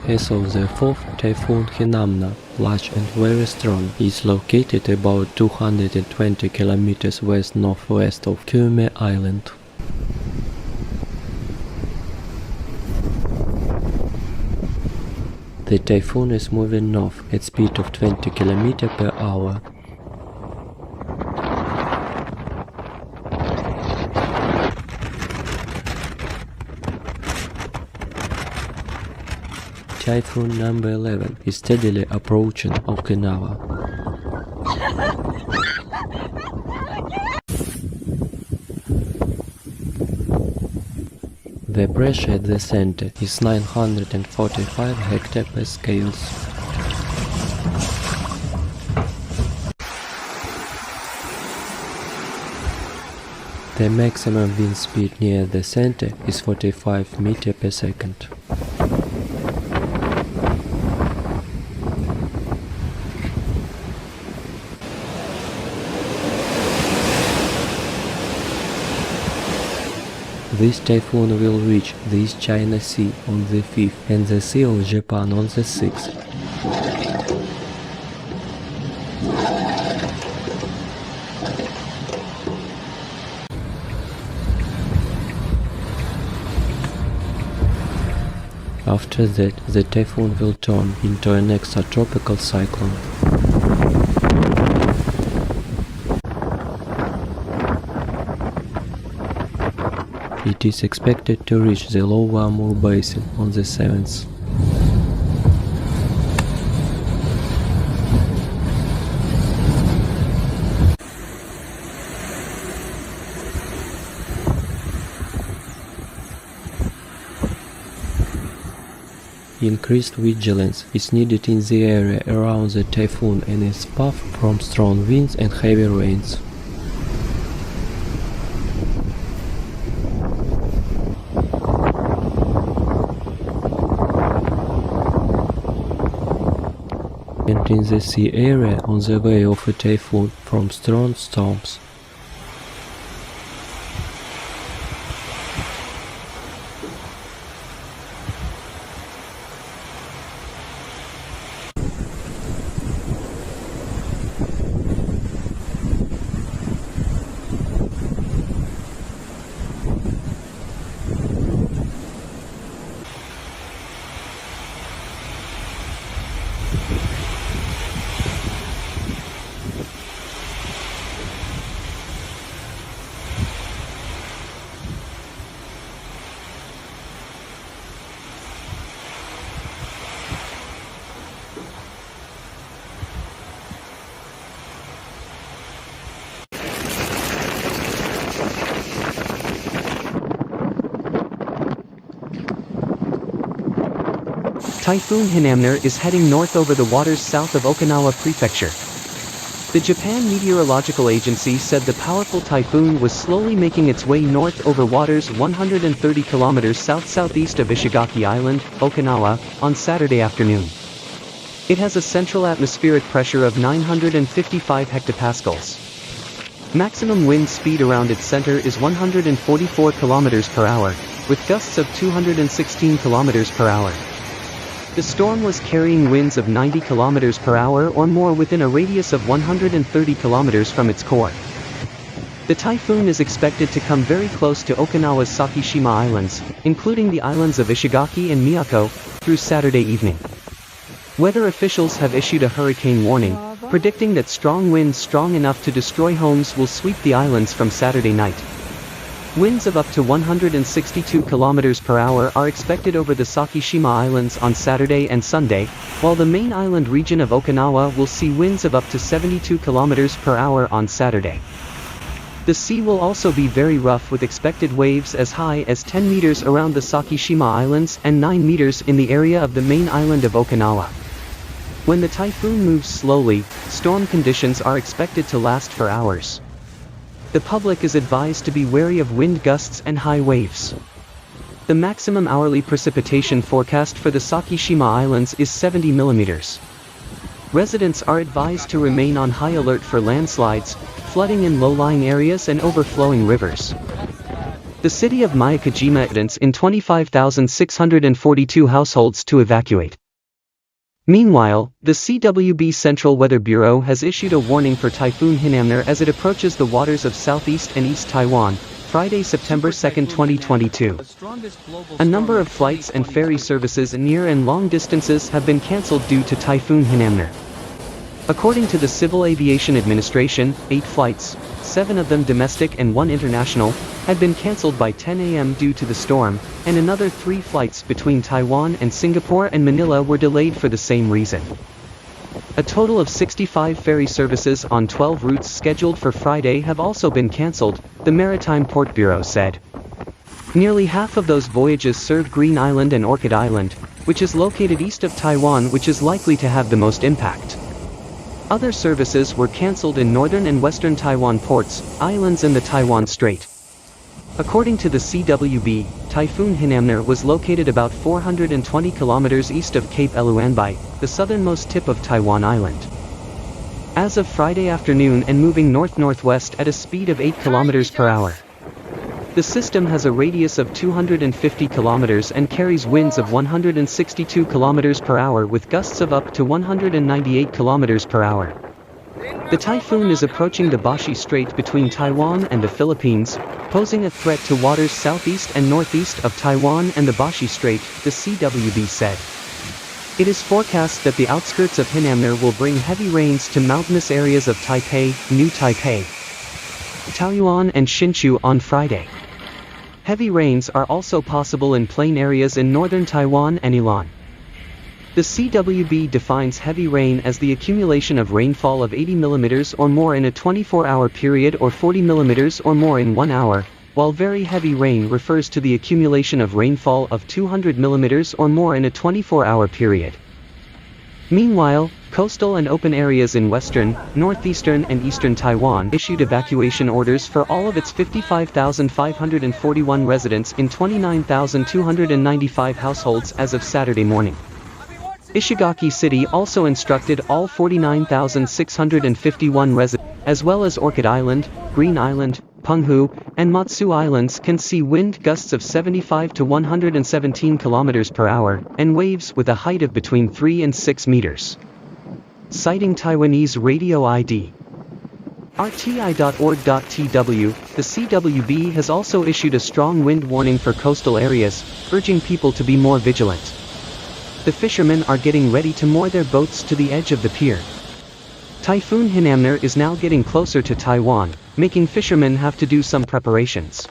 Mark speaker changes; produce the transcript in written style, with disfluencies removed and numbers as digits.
Speaker 1: So the fourth typhoon Hinamna, large and very strong, is located about 220 kilometers west-northwest of Kyumi Island. The typhoon is moving north at speed of 20 km per hour. Typhoon number 11 is steadily approaching Okinawa. The pressure at the center is 945 hectopascals. The maximum wind speed near the center is 45 meters per second. This typhoon will reach the East China Sea on the 5th and the Sea of Japan on the 6th. After that, the typhoon will turn into an extratropical cyclone. It is expected to reach the Lower Amur Basin on the 7th. Increased vigilance is needed in the area around the typhoon and its path from strong winds and heavy rains. And in the sea area on the way of a typhoon from strong storms.
Speaker 2: Typhoon Hinamner is heading north over the waters south of Okinawa Prefecture. The Japan Meteorological Agency said the powerful typhoon was slowly making its way north over waters 130 kilometers south-southeast of Ishigaki Island, Okinawa, on Saturday afternoon. It has a central atmospheric pressure of 955 hectopascals. Maximum wind speed around its center is 144 kilometers per hour, with gusts of 216 kilometers per hour. The storm was carrying winds of 90 km per hour or more within a radius of 130 km from its core. The typhoon is expected to come very close to Okinawa's Sakishima Islands, including the islands of Ishigaki and Miyako, through Saturday evening. Weather officials have issued a hurricane warning, predicting that strong winds strong enough to destroy homes will sweep the islands from Saturday night. Winds of up to 162 km per hour are expected over the Sakishima Islands on Saturday and Sunday, while the main island region of Okinawa will see winds of up to 72 km per hour on Saturday. The sea will also be very rough with expected waves as high as 10 meters around the Sakishima Islands and 9 meters in the area of the main island of Okinawa. When the typhoon moves slowly, storm conditions are expected to last for hours. The public is advised to be wary of wind gusts and high waves. The maximum hourly precipitation forecast for the Sakishima Islands is 70 millimeters. Residents are advised to remain on high alert for landslides, flooding in low-lying areas and overflowing rivers. The city of Miyakojima residents in 25,642 households to evacuate. Meanwhile, the CWB Central Weather Bureau has issued a warning for Typhoon Hinamner as it approaches the waters of southeast and east Taiwan, Friday, September 2, 2022. A number of flights and ferry services near and long distances have been cancelled due to Typhoon Hinamner. According to the Civil Aviation Administration, 8 flights, 7 of them domestic and 1 international, had been cancelled by 10 a.m. due to the storm, and another 3 flights between Taiwan and Singapore and Manila were delayed for the same reason. A total of 65 ferry services on 12 routes scheduled for Friday have also been cancelled, the Maritime Port Bureau said. Nearly half of those voyages served Green Island and Orchid Island, which is located east of Taiwan, which is likely to have the most impact. Other services were cancelled in northern and western Taiwan ports, islands and the Taiwan Strait. According to the CWB, Typhoon Hinamner was located about 420 kilometers east of Cape Eluanbai, the southernmost tip of Taiwan Island. As of Friday afternoon and moving north-northwest at a speed of 8 kilometers per hour. The system has a radius of 250 kilometers and carries winds of 162 kilometers per hour with gusts of up to 198 kilometers per hour. The typhoon is approaching the Bashi Strait between Taiwan and the Philippines, posing a threat to waters southeast and northeast of Taiwan and the Bashi Strait, the CWB said. It is forecast that the outskirts of Hinamner will bring heavy rains to mountainous areas of Taipei, New Taipei, Taoyuan and Hsinchu on Friday. Heavy rains are also possible in plain areas in northern Taiwan and Ilan. The CWB defines heavy rain as the accumulation of rainfall of 80 mm or more in a 24-hour period or 40 mm or more in 1 hour, while very heavy rain refers to the accumulation of rainfall of 200 mm or more in a 24-hour period. Meanwhile, coastal and open areas in western, northeastern and eastern Taiwan issued evacuation orders for all of its 55,541 residents in 29,295 households as of Saturday morning. Ishigaki City also instructed all 49,651 residents, as well as Orchid Island, Green Island, Penghu, and Matsu Islands can see wind gusts of 75 to 117 km per hour, and waves with a height of between 3 and 6 meters. Citing Taiwanese radio ID. RTI.org.tw, the CWB has also issued a strong wind warning for coastal areas, urging people to be more vigilant. The fishermen are getting ready to moor their boats to the edge of the pier. Typhoon Hinamner is now getting closer to Taiwan, making fishermen have to do some preparations.